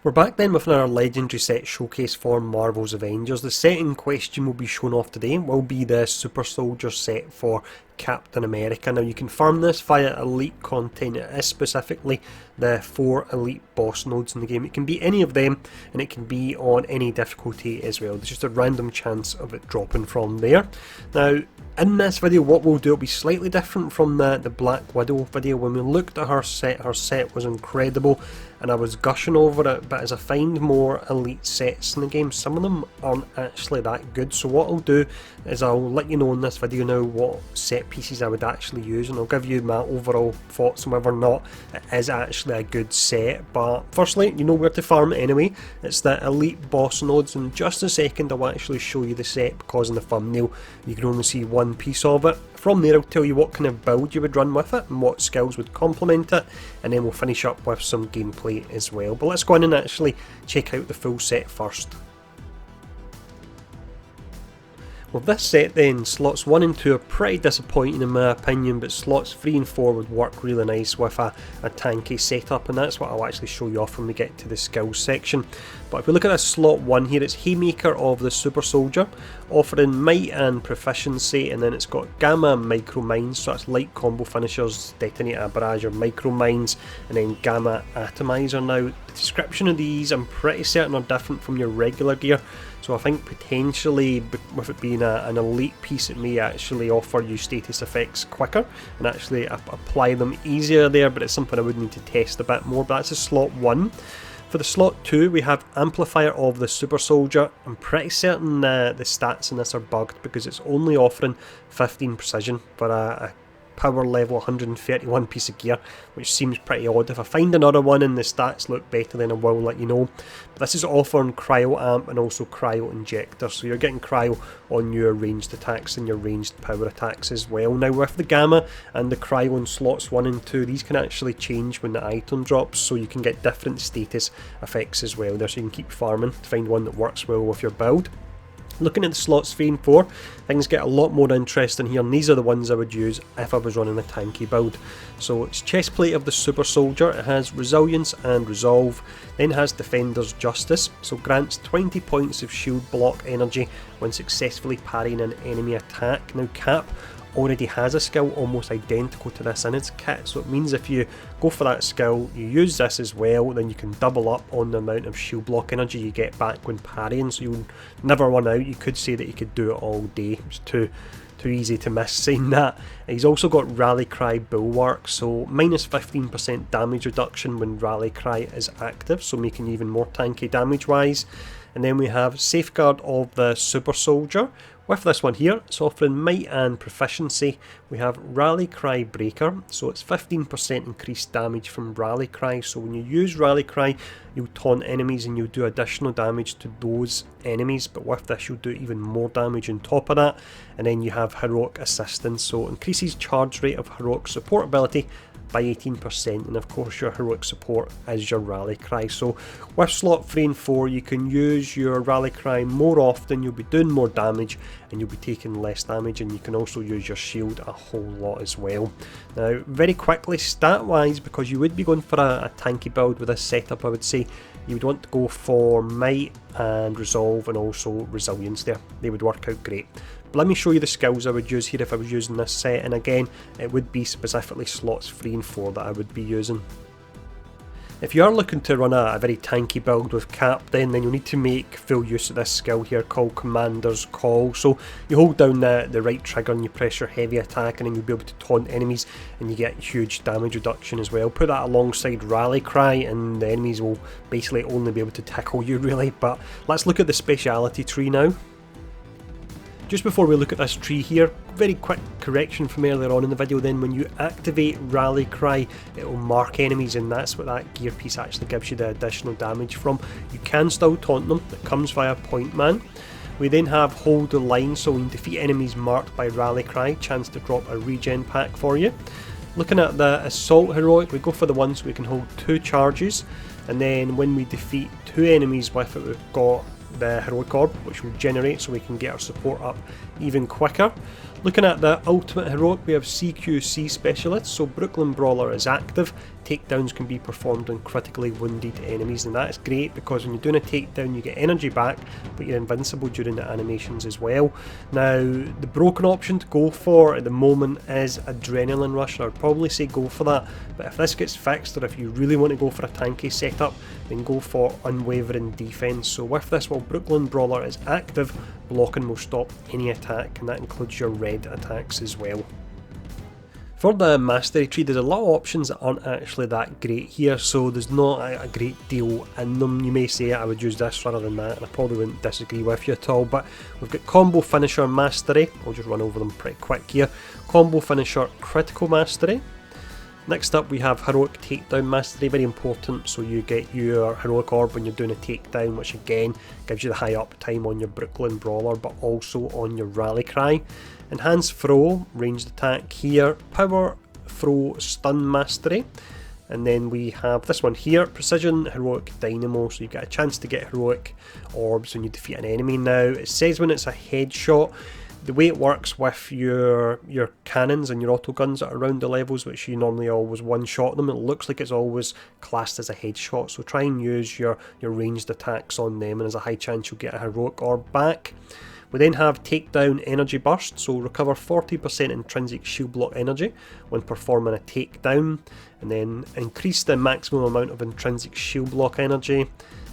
We're back then with another legendary set showcase for Marvel's Avengers. The set in question will be shown off today will be the Super Soldier set for Captain America. Now you can farm this via elite content. It is specifically the 4 elite boss nodes in the game. It can be any of them and it can be on any difficulty as well. There's just a random chance of it dropping from there. Now in this video what we'll do will be slightly different from the Black Widow video. When we looked at her set was incredible and I was gushing over it, but as I find more elite sets in the game, some of them aren't actually that good. So what I'll do is I'll let you know in this video now what set pieces I would actually use, and I'll give you my overall thoughts on whether or not it is actually a good set. But firstly, you know where to farm it anyway. It's the elite boss nodes. In just a second I'll actually show you the set, because in the thumbnail you can only see one piece of it. From there I'll tell you what kind of build you would run with it and what skills would complement it, and then we'll finish up with some gameplay as well. But let's go in and actually check out the full set first. Well, this set then, slots 1 and 2 are pretty disappointing in my opinion, but slots 3 and 4 would work really nice with a tanky setup, and that's what I'll actually show you off when we get to the skills section. But if we look at this slot 1 here, it's Haymaker of the Super Soldier, offering might and proficiency, and then it's got Gamma and Micro Mines, so that's light combo finishers, Detonator, Barrage, or Micro Mines, and then Gamma Atomizer. Now, the description of these I'm pretty certain are different from your regular gear, so I think potentially with it being an elite piece it may actually offer you status effects quicker and actually apply them easier there, but it's something I would need to test a bit more. But that's a slot 1. For the slot 2 we have Amplifier of the Super Soldier. I'm pretty certain the stats in this are bugged because it's only offering 15 precision for a power level 131 piece of gear, which seems pretty odd. If I find another one and the stats look better then I will let you know. But this is offering Cryo Amp and also Cryo Injector, so you're getting Cryo on your ranged attacks and your ranged power attacks as well. Now with the Gamma and the Cryo in slots 1 and 2, these can actually change when the item drops, so you can get different status effects as well there, so you can keep farming to find one that works well with your build. Looking at the slots 3 and 4, things get a lot more interesting here, and these are the ones I would use if I was running a tanky build. So it's Chestplate of the Super Soldier. It has Resilience and Resolve, then has Defender's Justice, so grants 20 points of shield block energy when successfully parrying an enemy attack. Now Cap already has a skill almost identical to this in its kit, so it means if you go for that skill, you use this as well, then you can double up on the amount of shield block energy you get back when parrying, so you'll never run out. You could say that you could do it all day. It's too easy to miss saying that. He's also got Rally Cry Bulwark, so minus 15% damage reduction when Rally Cry is active, so making you even more tanky damage wise. And then we have Safeguard of the Super Soldier. With this one here, it's offering might and proficiency. We have Rally Cry Breaker, so it's 15% increased damage from Rally Cry, so when you use Rally Cry you'll taunt enemies and you'll do additional damage to those enemies, but with this you'll do even more damage on top of that. And then you have Heroic Assistance, so increases charge rate of heroic support ability by 18%, and of course your heroic support is your Rally Cry. So with slot 3 and 4 you can use your Rally Cry more often, you'll be doing more damage and you'll be taking less damage, and you can also use your shield a whole lot as well. Now very quickly, stat wise, because you would be going for a tanky build with this setup, I would say you would want to go for Might and Resolve and also Resilience there. They would work out great. But let me show you the skills I would use here if I was using this set, and again it would be specifically slots 3 and 4 that I would be using. If you are looking to run a very tanky build with Cap, then you'll need to make full use of this skill here called Commander's Call. So you hold down the right trigger and you press your heavy attack, and then you'll be able to taunt enemies and you get huge damage reduction as well. Put that alongside Rally Cry and the enemies will basically only be able to tickle you really. But let's look at the Speciality Tree now. Just before we look at this tree here, very quick correction from earlier on in the video then, when you activate Rally Cry it will mark enemies, and that's what that gear piece actually gives you the additional damage from. You can still taunt them, it comes via Point Man. We then have Hold the Line, so when you defeat enemies marked by Rally Cry, chance to drop a regen pack for you. Looking at the Assault Heroic, we go for the ones we can hold 2 charges, and then when we defeat 2 enemies with it we've got the Heroic Orb, which will generate so we can get our support up even quicker. Looking at the Ultimate Heroic, we have CQC Specialist, so Brooklyn Brawler is active, takedowns can be performed on critically wounded enemies, and that's great because when you're doing a takedown you get energy back, but you're invincible during the animations as well. Now, the broken option to go for at the moment is Adrenaline Rush, and I'd probably say go for that, but if this gets fixed, or if you really want to go for a tanky setup, then go for Unwavering Defense. So with this, while Brooklyn Brawler is active, blocking will stop any attack, and that includes your red attacks as well. For the mastery tree, there's a lot of options that aren't actually that great here, so there's not a great deal in them. You may say I would use this rather than that, and I probably wouldn't disagree with you at all, but we've got Combo Finisher Mastery. I'll just run over them pretty quick here. Combo Finisher Critical Mastery. Next up we have Heroic Takedown Mastery, very important, so you get your Heroic Orb when you're doing a takedown, which again gives you the high uptime on your Brooklyn Brawler, but also on your Rally Cry. Enhanced Throw, ranged attack here. Power Throw Stun Mastery. And then we have this one here, Precision Heroic Dynamo, so you get a chance to get Heroic Orbs when you defeat an enemy. Now, it says when it's a headshot, the way it works with your cannons and your auto guns that are around the levels, which you normally always one-shot them, it looks like it's always classed as a headshot, so try and use your ranged attacks on them, and there's a high chance you'll get a Heroic Orb back. We then have Takedown Energy Burst, so recover 40% intrinsic shield block energy when performing a takedown, and then increase the maximum amount of intrinsic shield block energy.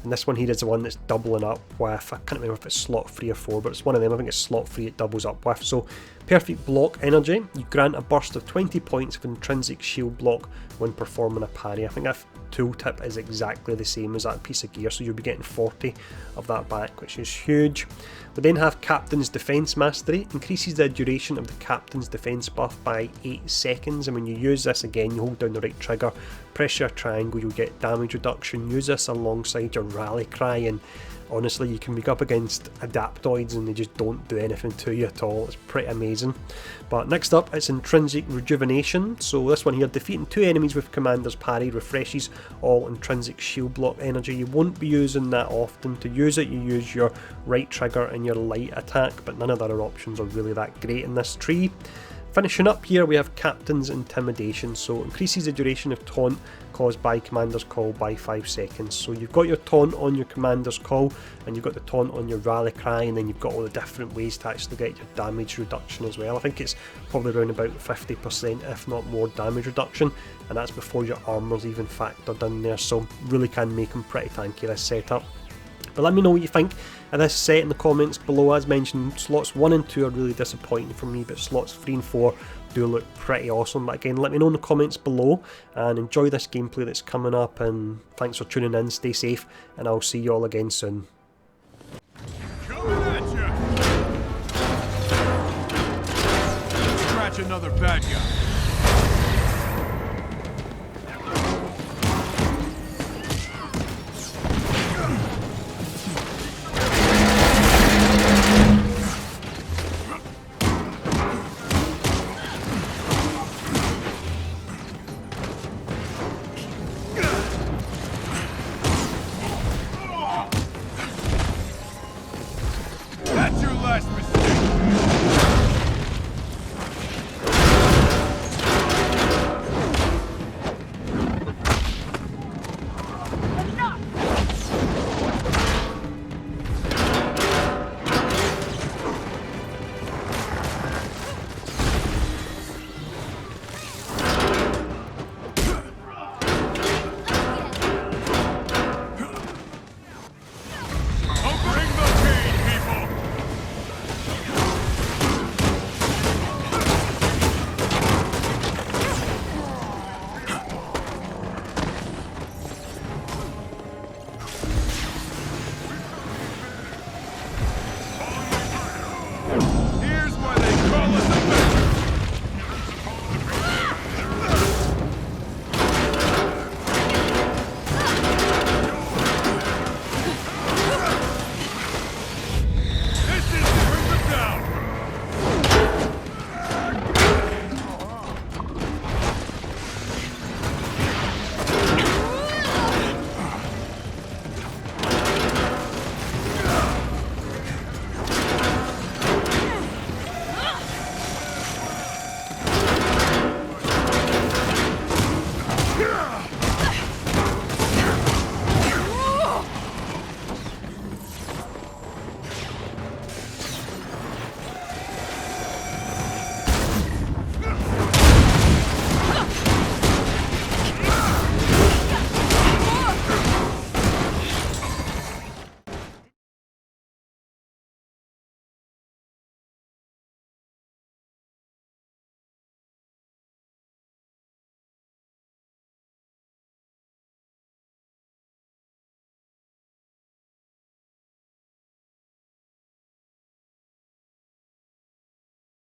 And this one here is the one that's doubling up with, I can't remember if it's slot 3 or 4, but it's one of them, I think it's slot 3 it doubles up with. So Perfect Block Energy, you grant a burst of 20 points of intrinsic shield block when performing a parry. I think that tooltip is exactly the same as that piece of gear, so you'll be getting 40 of that back, which is huge. We then have Captain's Defense Mastery, increases the duration of the Captain's Defense buff by 8 seconds, and when you use this again, you hold down the right trigger, press your triangle, you'll get damage reduction. Use this alongside your Rally Cry, and honestly you can be up against Adaptoids and they just don't do anything to you at all. It's pretty amazing. But next up, it's Intrinsic Rejuvenation. So this one here, defeating 2 enemies with Commander's Parry refreshes all intrinsic shield block energy. You won't be using that often. To use it, you use your right trigger and your light attack, but none of the other options are really that great in this tree. Finishing up here, we have Captain's Intimidation, so increases the duration of taunt caused by Commander's Call by 5 seconds. So you've got your taunt on your Commander's Call, and you've got the taunt on your Rally Cry, and then you've got all the different ways to actually get your damage reduction as well. I think it's probably around about 50%, if not more, damage reduction, and that's before your armour's even factored in there, so really can make them pretty tanky, this setup. But let me know what you think of this set in the comments below. As mentioned, slots 1 and 2 are really disappointing for me, but slots 3 and 4 do look pretty awesome. But again, let me know in the comments below, and enjoy this gameplay that's coming up, and thanks for tuning in, stay safe, and I'll see you all again soon. Coming at ya! Scratch another bad guy. That's your last mistake!